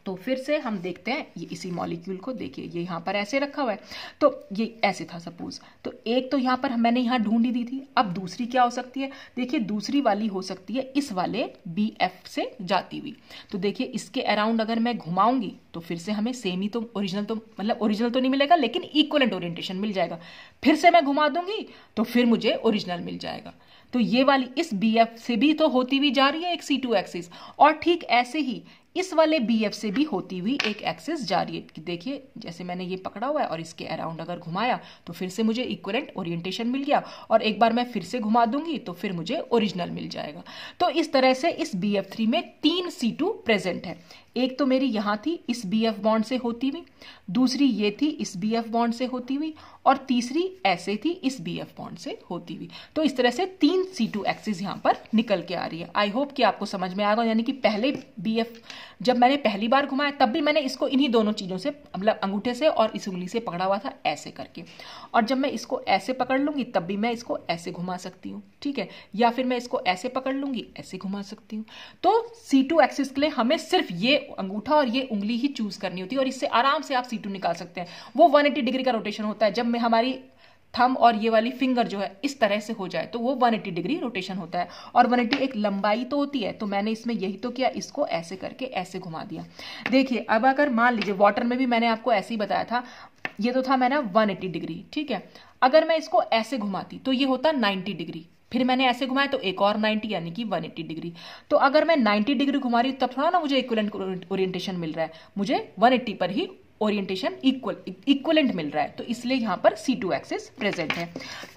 तो फिर से हम देखते हैं, ये इसी मॉलिक्यूल को देखिए, ये यहाँ पर ऐसे रखा हुआ है, तो ये ऐसे था सपोज, तो एक तो यहाँ पर मैंने यहाँ ढूंढी दी थी। अब दूसरी क्या हो सकती है, देखिए दूसरी वाली हो सकती है इस वाले BF से जाती हुई। तो देखिए इसके अराउंड अगर मैं घुमाऊंगी तो फिर से हमें सेम ही, तो ओरिजिनल तो नहीं मिलेगा लेकिन इक्विवेलेंट ओरिएंटेशन मिल जाएगा। फिर से मैं घुमा दूंगी तो फिर मुझे ओरिजिनल मिल जाएगा। तो ये वाली इस BF से भी तो होती हुई जा रही है एक C2 एक्सिस, और ठीक ऐसे ही इस वाले BF से भी होती हुई एक एक्सिस जा रही है कि देखिए जैसे मैंने ये पकड़ा हुआ है और इसके अराउंड अगर घुमाया तो फिर से मुझे इक्विवेलेंट ओरिएंटेशन मिल गया, और एक बार मैं फिर से घुमा दूंगी तो फिर मुझे ओरिजिनल मिल जाएगा। तो इस तरह से इस BF3 में 3 C2 प्रेजेंट है। एक तो मेरी यहां थी इस BF बॉन्ड से होती हुई, दूसरी ये थी इस BF बॉन्ड से होती हुई, और तीसरी ऐसे थी इस BF बॉन्ड से होती हुई। तो इस तरह से 3 C2 एक्सिस यहां पर निकल के आ रही है। आई होप कि आपको समझ में आएगा, यानी कि पहले BF जब मैंने पहली बार घुमाया तब भी मैंने इसको इन्हीं दोनों चीजों से, मतलब अंगूठे से और इस उंगली से पकड़ा हुआ था ऐसे करके, और जब मैं इसको ऐसे पकड़ लूंगी तब भी मैं इसको ऐसे घुमा सकती हूँ, ठीक है, या फिर मैं इसको ऐसे पकड़ लूंगी ऐसे घुमा सकती हूँ। तो C2 एक्सिस के लिए हमें सिर्फ ये अंगूठा और ये उंगली ही चूज करनी होती है, और इससे आराम से आप C2 निकाल सकते हैं। वो 180 डिग्री का रोटेशन होता है। जब मैं हमारी थंब और ये वाली फिंगर जो है इस तरह से हो जाए तो वो 180 डिग्री रोटेशन होता है, और 180 एक लंबाई तो होती है। तो मैंने इसमें यही तो किया, इसको ऐसे करके ऐसे घुमा दिया। देखिए अब अगर मान लीजिए वाटर में भी मैंने आपको ऐसे ही बताया था, ये तो था मैंने 180 डिग्री, ठीक है। अगर मैं इसको ऐसे घुमाती तो ये होता 90 डिग्री, फिर मैंने ऐसे घुमाया तो एक और 90 यानी कि 180 डिग्री। तो अगर मैं 90 डिग्री घुमा रही हूं तब थोड़ा ना मुझे इक्विवेलेंट ओरिएंटेशन मिल रहा है, मुझे 180 पर ही ओरिएंटेशन इक्विवेलेंट मिल रहा है। तो इसलिए यहां पर C2 एक्सिस प्रेजेंट है।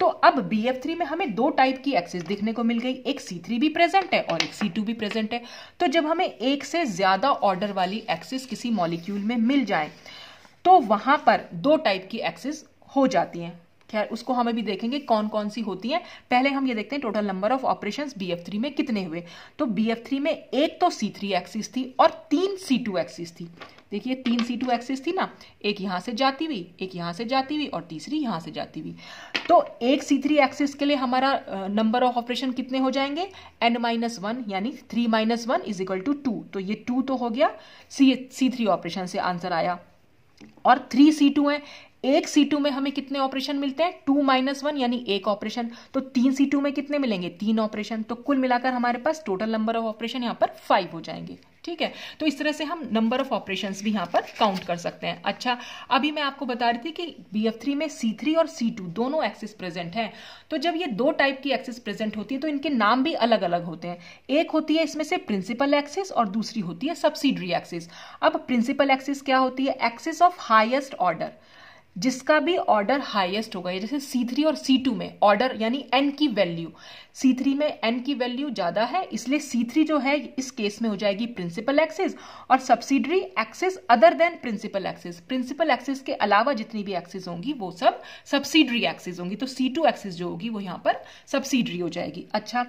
तो अब BF3 में हमें दो टाइप की एक्सिस देखने को मिल गई, एक C3 भी प्रेजेंट है और एक C2 भी प्रेजेंट है। तो जब हमें एक से ज्यादा ऑर्डर वाली एक्सिस किसी मॉलिक्यूल में मिल जाए तो वहां पर दो टाइप की एक्सिस हो जाती हैं। खैर उसको हमें भी देखेंगे कौन कौन सी होती हैं। पहले हम ये देखते हैं total number of operations BF3 में कितने हुए। तो BF3 में एक तो C3 एक्सिस थी और 3 C2 एक्सिस थी। देखिए 3 C2 एक्सिस थी ना, एक यहां से जाती हुई, एक यहां से जाती हुई और तीसरी यहां से जाती हुई। तो एक C3 एक्सिस के लिए हमारा नंबर ऑफ ऑपरेशन कितने हो जाएंगे, n-1 यानी 3 - 1 = 2। तो ये 2 तो हो गया C3 ऑपरेशन से आंसर आया। और 3 C2 है, एक C2 में हमें कितने ऑपरेशन मिलते हैं, 2 - 1 यानी एक ऑपरेशन। तो 3 C2 में कितने मिलेंगे, 3 ऑपरेशन। तो कुल मिलाकर हमारे पास टोटल नंबर ऑफ ऑपरेशन यहाँ पर 5 हो जाएंगे, ठीक है। तो इस तरह से हम नंबर ऑफ ऑपरेशंस भी यहाँ पर काउंट कर सकते हैं। अच्छा, अभी मैं आपको बता रही थी कि BF3 में C3 और C2 दोनों एक्सिस प्रेजेंट हैं। तो जब ये दो टाइप की एक्सिस प्रेजेंट होती है तो इनके नाम भी अलग अलग होते हैं। एक होती है इसमें से प्रिंसिपल एक्सिस और दूसरी होती है सब्सिडरी एक्सिस। अब प्रिंसिपल एक्सिस क्या होती है, एक्सिस ऑफ हाईएस्ट ऑर्डर, जिसका भी ऑर्डर हाईएस्ट होगा। जैसे C3 और C2 में ऑर्डर यानी n की वैल्यू, C3 में n की वैल्यू ज्यादा है, इसलिए C3 जो है इस केस में हो जाएगी प्रिंसिपल एक्सिस, और subsidiary axis other than principal axis, principal axis के अलावा जितनी भी एक्सिस होंगी वो सब सब्सिडरी एक्सिस होंगी। तो C2 एक्सिस जो होगी वो यहाँ पर सब्सिडरी हो जाएगी। अच्छा,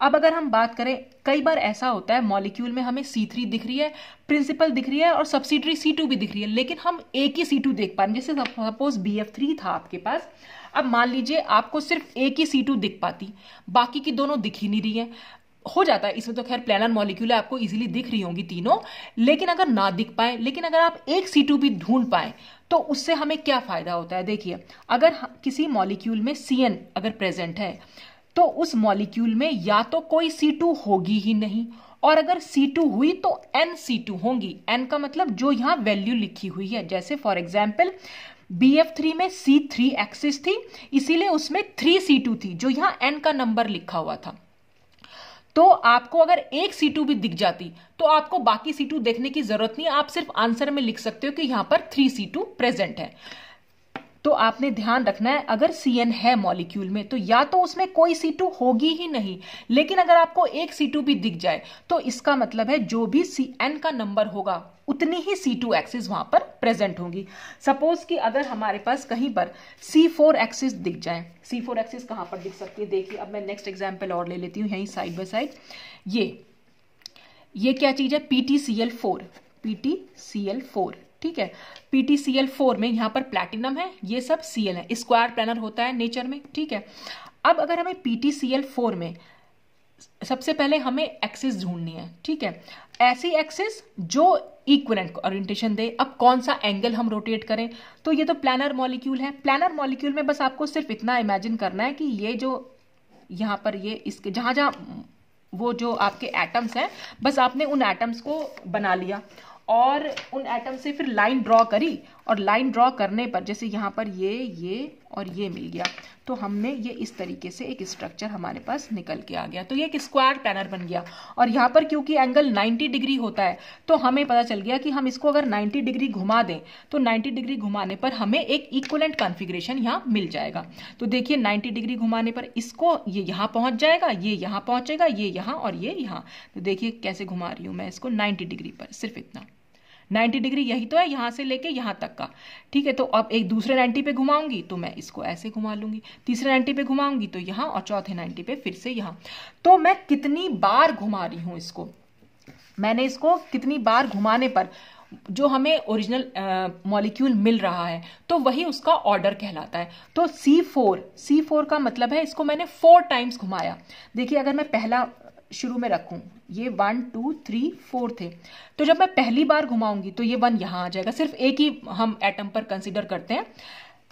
अब अगर हम बात करें, कई बार ऐसा होता है मॉलिक्यूल में हमें C3 दिख रही है, प्रिंसिपल दिख रही है और सब्सिडरी C2 भी दिख रही है, लेकिन हम एक ही C2 देख पा रहे हैं। जैसे सपोज BF3 था आपके पास, अब मान लीजिए आपको सिर्फ एक ही C2 दिख पाती, बाकी की दोनों दिख ही नहीं रही है। हो जाता है इसमें, तो खैर प्लेनर मॉलिक्यूल है, आपको इजीली दिख रही होंगी तीनों। लेकिन अगर ना दिख पाए, लेकिन अगर आप एक C2 भी ढूंढ पाए तो उससे हमें क्या फायदा होता है। देखिए अगर किसी मॉलिक्यूल में CN अगर प्रेजेंट है तो उस मॉलिक्यूल में या तो कोई C2 होगी ही नहीं, और अगर C2 हुई तो n C2 होंगी। n का मतलब जो यहां वैल्यू लिखी हुई है। जैसे फॉर एग्जाम्पल BF3 में C3 एक्सिस थी, इसीलिए उसमें 3 C2 थी जो यहां n का नंबर लिखा हुआ था। तो आपको अगर एक C2 भी दिख जाती तो आपको बाकी C2 देखने की जरूरत नहीं, आप सिर्फ आंसर में लिख सकते हो कि यहां पर 3 C2 प्रेजेंट है। तो आपने ध्यान रखना है, अगर CN है मॉलिक्यूल में तो या तो उसमें कोई C2 होगी ही नहीं, लेकिन अगर आपको एक C2 भी दिख जाए तो इसका मतलब है जो भी CN का नंबर होगा उतनी ही C2 एक्सिस वहां पर प्रेजेंट होंगी। सपोज कि अगर हमारे पास कहीं पर C4 एक्सिस दिख जाए, C4 एक्सिस कहां पर दिख सकती है, देखिए अब मैं नेक्स्ट एग्जाम्पल और ले लेती हूँ यहीं साइड बाय साइड। ये क्या चीज है, PTCl4, PTCl4, ठीक है। PTCl4 में यहां पर प्लैटिनम है, ये सब Cl है, स्क्वायर प्लेनर होता है नेचर में, ठीक है। अब अगर हमें PTCl4 में सबसे पहले हमें एक्सिस ढूंढनी है, ठीक है, ऐसी एक्सिस जो इक्विवेलेंट ओरिएंटेशन दे। अब कौन सा एंगल हम रोटेट करें, तो ये तो प्लैनर मॉलिक्यूल है। प्लैनर मॉलिक्यूल में बस आपको सिर्फ इतना इमेजिन करना है कि ये जो यहां पर ये इसके जहां जहां वो जो आपके एटम्स हैं, बस आपने उन एटम्स को बना लिया और उन एटम से फिर लाइन ड्रॉ करी, और लाइन ड्रॉ करने पर जैसे यहाँ पर ये और ये मिल गया। तो हमने ये इस तरीके से एक स्ट्रक्चर हमारे पास निकल के आ गया। तो ये एक स्क्वायर प्लानर बन गया। और यहाँ पर क्योंकि एंगल 90 डिग्री होता है तो हमें पता चल गया कि हम इसको अगर 90 डिग्री घुमा दें तो 90 डिग्री घुमाने पर हमें एक इक्विवेलेंट कॉन्फ़िगरेशन यहाँ मिल जाएगा। तो देखिए 90 डिग्री घुमाने पर इसको ये यहाँ पहुँच जाएगा, ये यहाँ पहुँचेगा, ये यहाँ और ये यहाँ। तो देखिए कैसे घुमा रही हूँ मैं इसको 90 डिग्री पर, सिर्फ इतना 90 डिग्री यही तो है, यहाँ से लेके यहाँ तक का। ठीक है, तो अब एक दूसरे 90 पे घुमाऊंगी तो मैं इसको ऐसे घुमा लूंगी, तीसरे 90 पे घुमाऊंगी तो यहाँ, और चौथे 90 पे फिर से यहाँ। तो मैं कितनी बार घुमा रही हूँ इसको, मैंने इसको कितनी बार घुमाने पर जो हमें ओरिजिनल मॉलिक्यूल मिल रहा है तो वही उसका ऑर्डर कहलाता है। तो C4 का मतलब है इसको मैंने 4 टाइम्स घुमाया। देखिए अगर मैं पहला शुरू में रखूं, ये 1 2 3 4 थे, तो जब मैं पहली बार घुमाऊंगी तो ये 1 यहाँ आ जाएगा। सिर्फ एक ही हम एटम पर कंसीडर करते हैं,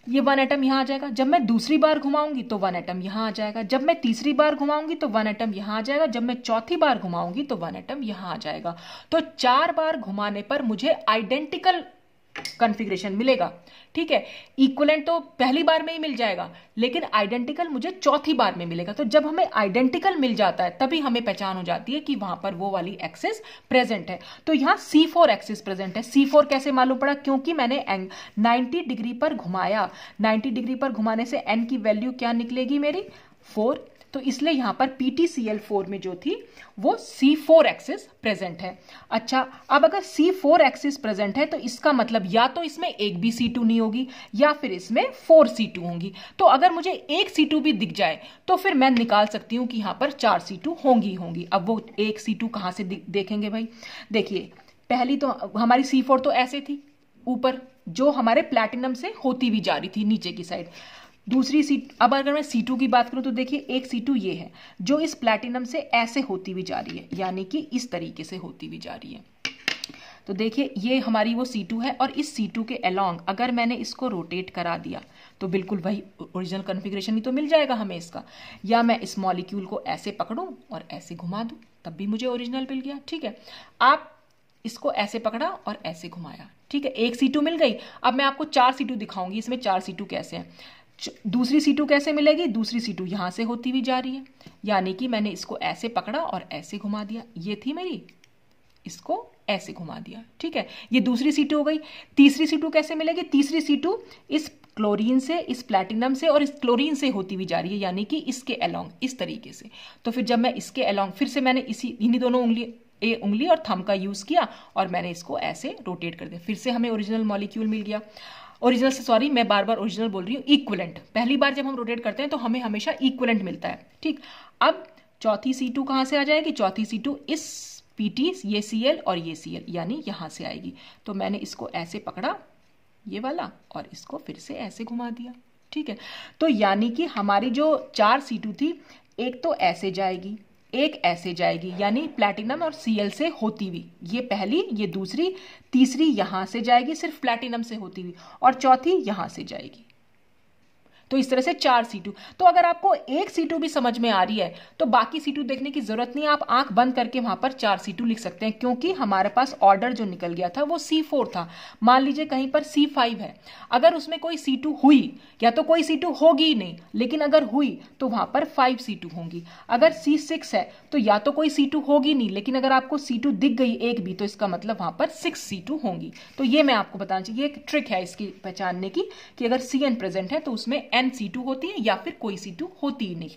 ये 1 एटम यहाँ आ जाएगा। जब मैं दूसरी बार घुमाऊंगी तो 1 एटम यहाँ आ जाएगा। जब मैं तीसरी बार घुमाऊंगी तो 1 एटम यहाँ आ जाएगा। जब मैं चौथी बार घुमाऊंगी तो 1 एटम यहाँ आ जाएगा। तो 4 बार घुमाने पर मुझे आइडेंटिकल कॉन्फ़िगरेशन मिलेगा। ठीक है, इक्विवेलेंट तो पहली बार में ही मिल जाएगा, लेकिन आइडेंटिकल मुझे चौथी बार में मिलेगा। तो जब हमें आइडेंटिकल मिल जाता है तभी हमें पहचान हो जाती है कि वहां पर वो वाली एक्सिस प्रेजेंट है। तो यहाँ C4 एक्सिस प्रेजेंट है। C4 कैसे मालूम पड़ा? क्योंकि मैंने 90 डिग्री पर घुमाया। 90 डिग्री पर घुमाने से n की वैल्यू क्या निकलेगी मेरी? 4। तो इसलिए यहां पर PTCl4 में जो थी वो C4 एक्सिस प्रेजेंट है। अच्छा, अब अगर C4 एक्सिस प्रेजेंट है तो इसका मतलब या तो इसमें एक भी C2 नहीं होगी या फिर इसमें 4 C2 होंगी। तो अगर मुझे एक C2 भी दिख जाए तो फिर मैं निकाल सकती हूं कि यहां पर 4 C2 होंगी। अब वो एक C2 कहां से देखेंगे भाई? देखिए पहली तो हमारी C4 तो ऐसे थी ऊपर, जो हमारे प्लैटिनम से होती भी जा रही थी नीचे की साइड। दूसरी अब अगर मैं C2 की बात करूं तो देखिए एक C2 ये है जो इस प्लैटिनम से ऐसे होती भी जा रही है, यानी कि इस तरीके से होती भी जा रही है। तो देखिए ये हमारी वो C2 है, और इस C2 के अलोंग अगर मैंने इसको रोटेट करा दिया तो बिल्कुल वही ओरिजिनल कॉन्फ़िगरेशन ही तो मिल जाएगा हमें इसका। या मैं इस मॉलिक्यूल को ऐसे पकड़ूं और ऐसे घुमा दूं तब भी मुझे ओरिजिनल मिल गया। ठीक है, आप इसको ऐसे पकड़ा और ऐसे घुमाया। ठीक है, एक C2 मिल गई। अब मैं आपको 4 C2 दिखाऊंगी, इसमें 4 C2 कैसे हैं। दूसरी C2 कैसे मिलेगी? दूसरी C2 यहां से होती भी जा रही है, यानी कि मैंने इसको ऐसे पकड़ा और ऐसे घुमा दिया। ये थी मेरी, इसको ऐसे घुमा दिया। ठीक है, ये दूसरी C2 हो गई। तीसरी C2 कैसे मिलेगी? तीसरी C2 इस क्लोरीन से, इस प्लैटिनम से और इस क्लोरीन से होती भी जा रही है, यानी कि इसके अलोंग इस तरीके से। तो फिर जब मैं इसके अलोंग, फिर से मैंने इन्हीं दोनों उंगली और थंब का यूज किया और मैंने इसको ऐसे रोटेट कर दिया, फिर से हमें ओरिजिनल मॉलिक्यूल मिल गया। ओरिजिनल से, सॉरी मैं बार बार ओरिजिनल बोल रही हूँ, इक्विवेलेंट। पहली बार जब हम रोटेट करते हैं तो हमें हमेशा इक्विवेलेंट मिलता है। ठीक, अब चौथी C2 कहां से आ जाएगी? चौथी C2 इस PT, ये Cl और ये Cl, यानी यहां से आएगी। तो मैंने इसको ऐसे पकड़ा ये वाला और इसको फिर से ऐसे घुमा दिया। ठीक है, तो यानी कि हमारी जो 4 C2 थी, एक तो ऐसे जाएगी, एक ऐसे जाएगी, यानी प्लैटिनम और Cl से होती हुई, ये पहली, ये दूसरी, तीसरी यहां से जाएगी सिर्फ प्लैटिनम से होती हुई, और चौथी यहां से जाएगी। तो इस तरह से 4 C2। तो अगर आपको एक C2 भी समझ में आ रही है तो बाकी C2 देखने की जरूरत नहीं, आप आंख बंद करके वहां पर 4 C2 लिख सकते हैं, क्योंकि हमारे पास ऑर्डर जो निकल गया था वो C4 था। मान लीजिए कहीं पर C5 है, अगर उसमें कोई C2 हुई, या तो कोई C2 होगी ही नहीं, लेकिन अगर हुई तो वहां पर 5 C2 होंगी। अगर C6 है तो या तो कोई C2 होगी नहीं, लेकिन अगर आपको C2 दिख गई एक भी, तो इसका मतलब वहां पर 6 C2 होंगी। तो ये मैं आपको बताना चाहिए, एक ट्रिक है इसकी पहचानने की कि अगर Cn प्रेजेंट है तो उसमें n C2 होती है या फिर कोई C2 होती ही नहीं।